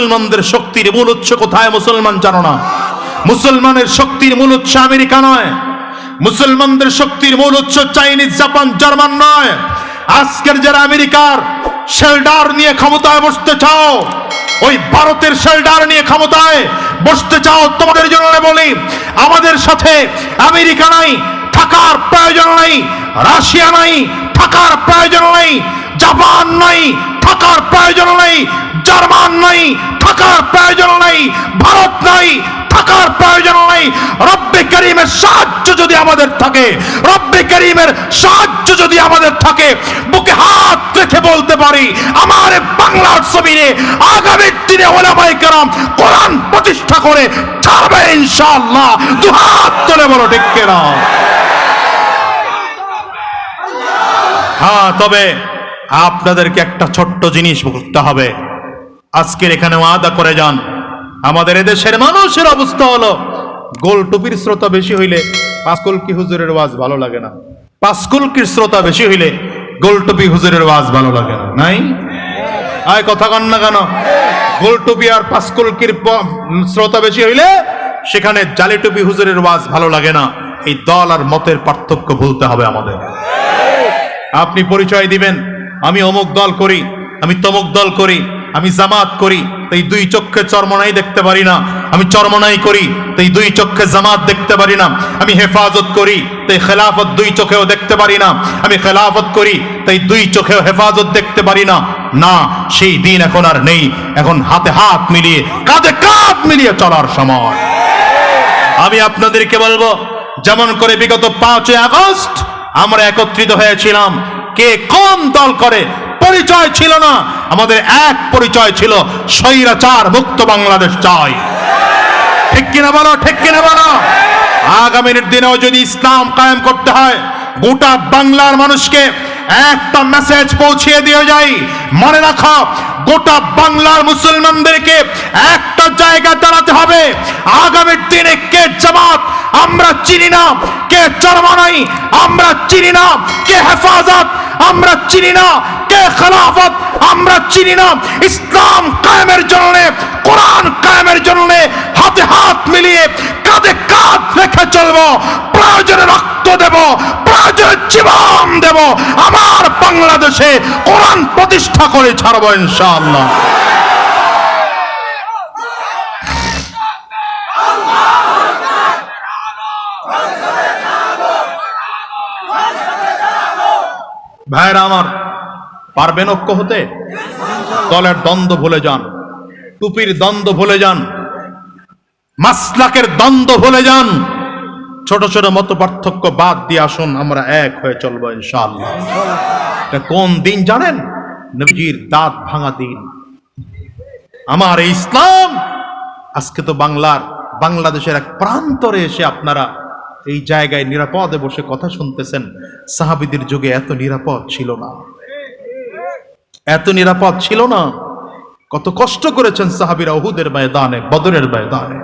মুসলমানদের শক্তির মূল উৎস কোথায় মুসলমান জানো না? মুসলমানের শক্তির মূল উৎস আমেরিকা নয়, মুসলমানদের শক্তির মূল উৎস চাইনিজ, জাপান, জার্মান নয়। আজকের যারা আমেরিকার শেল্টার নিয়ে ক্ষমতায় বসতে চাও, ওই ভারতের শেল্টার নিয়ে ক্ষমতায় বসতে চাও, তোমাদের জন্য বলি আমাদের সাথে আমেরিকা নাই, থাকার প্রয়োজন নাই। রাশিয়া নাই, থাকার প্রয়োজন নাই। জাপান নাই, থাকার প্রয়োজন নাই। জার্মান নাই, থাকার প্রয়োজন নাই। ভারত নাই, থাকার প্রয়োজন নাই। রব্বে করিমের সাহায্য যদি আমাদের থাকে, রব্বে করিমের সাহায্য যদি আমাদের থাকে, বুকে হাত রেখে বলতে পারি আমার বাংলার জমিনে আগামীর দিনে ওলামায়ে কেরাম কোরআন প্রতিষ্ঠা করে ছাড়বে ইনশাআল্লাহ। দুহাত তুলে বলো ঠিক কিনা? হ্যাঁ, তবে আপনাদেরকে একটা ছোট্ট জিনিস বলতে হবে। আজকের এখানে ওয়াদা করে যান, আমাদের এদেশের মানুষের অবস্থা হলো গোল টুপির শ্রোতা বেশি হইলে পাঁচকুলকি হুজুরের ওয়াজ ভালো লাগে না, পাঁচকুলকির শ্রোতা বেশি হইলে গোল টুপি হুজুরের ওয়াজ ভালো লাগে না। নাই আয় কথা কন না কেন? গোল টুপি আর পাঁচকুলকির শ্রোতা বেশি হইলে সেখানে জালি টুপি হুজুরের ওয়াজ ভালো লাগে না। এই দল আর মতের পার্থক্য ভুলতে হবে আমাদের। আপনি পরিচয় দিবেন আমি অমুক দল করি, আমি তমুক দল করি, আমি জামাত করি, তাই দুই চক্ষে চরমনাই দেখতে পারি না। আমি চরমনাই করি, তাই দুই চক্ষে জামাত দেখতে পারি না। আমি হেফাজত করি, তাই খেলাফত দুই চোখেও দেখতে পারি না। আমি খেলাফত করি, তাই দুই চোখেও হেফাজত দেখতে পারি না। না, সেই দিন এখন আর নেই। এখন হাতে হাত মিলিয়ে, কাঁধে কাঁধ মিলিয়ে চলার সময়। আমি আপনাদেরকে বলবো, যেমন করে বিগত 5ই আগস্ট আমরা একত্রিত হয়েছিলাম, কে কোন দল করে পরিচয় ছিল না, আমাদের এক পরিচয় ছিল স্বৈরাচার মুক্ত বাংলাদেশ চাই। ঠিক কিনা বলো? ঠিক কিনা বলো? আগামীর দিনেও যদি ইসলাম কায়েম করতে হয়, গোটা বাংলার মানুষকে একটা মেসেজ পৌঁছিয়ে দিয়ে যাই, মনে রাখো গোটা বাংলার মুসলমানদেরকে একটা জায়গা দাঁড়াতে হবে। আগামীর দিনে কে জামাত আমরা চিনি না, কে চরমনাই আমরা চিনি না, কে হেফাজত আমরা চিনি না, কে খেলাফত আমরা চিনি না। ইসলাম কায়েমের জন্য, কোরআন কায়েমের জন্য হাতে হাত মিলিয়ে কাঁধে কাঁধ রেখে চলবো। প্রয়োজনে রক্ত দেব, প্রয়োজনে জীবন দেব। আমার বাংলাদেশে কোরআন প্রতিষ্ঠা করে ছাড়বো ইনশাআল্লাহ। ভাইরা আমার, পারবেন ঐক্য হতে? দলের দ্বন্দ্ব ভুলে যান, টুপির দ্বন্দ্ব ভুলে যান, মাসলাকের দ্বন্দ্ব ভুলে যান। ছোট ছোট মত পার্থক্য বাদ দিয়ে আসুন, আমরা এক হয়ে চলবো ইনশাআল্লাহ। এটা কোন দিন জানেন? নবীজির দাঁত ভাঙা দিন। আমার এই ইসলাম আজকে তো বাংলাদেশের এক প্রান্তরে এসে আপনারা এই জায়গায় নিরাপদে বসে কথা শুনতেছেন। সাহাবীদের যুগে এত নিরাপদ ছিল না, এত নিরাপদ ছিল না। কত কষ্ট করেছেন সাহাবীরা উহুদের ময়দানে, বদরের ময়দানে।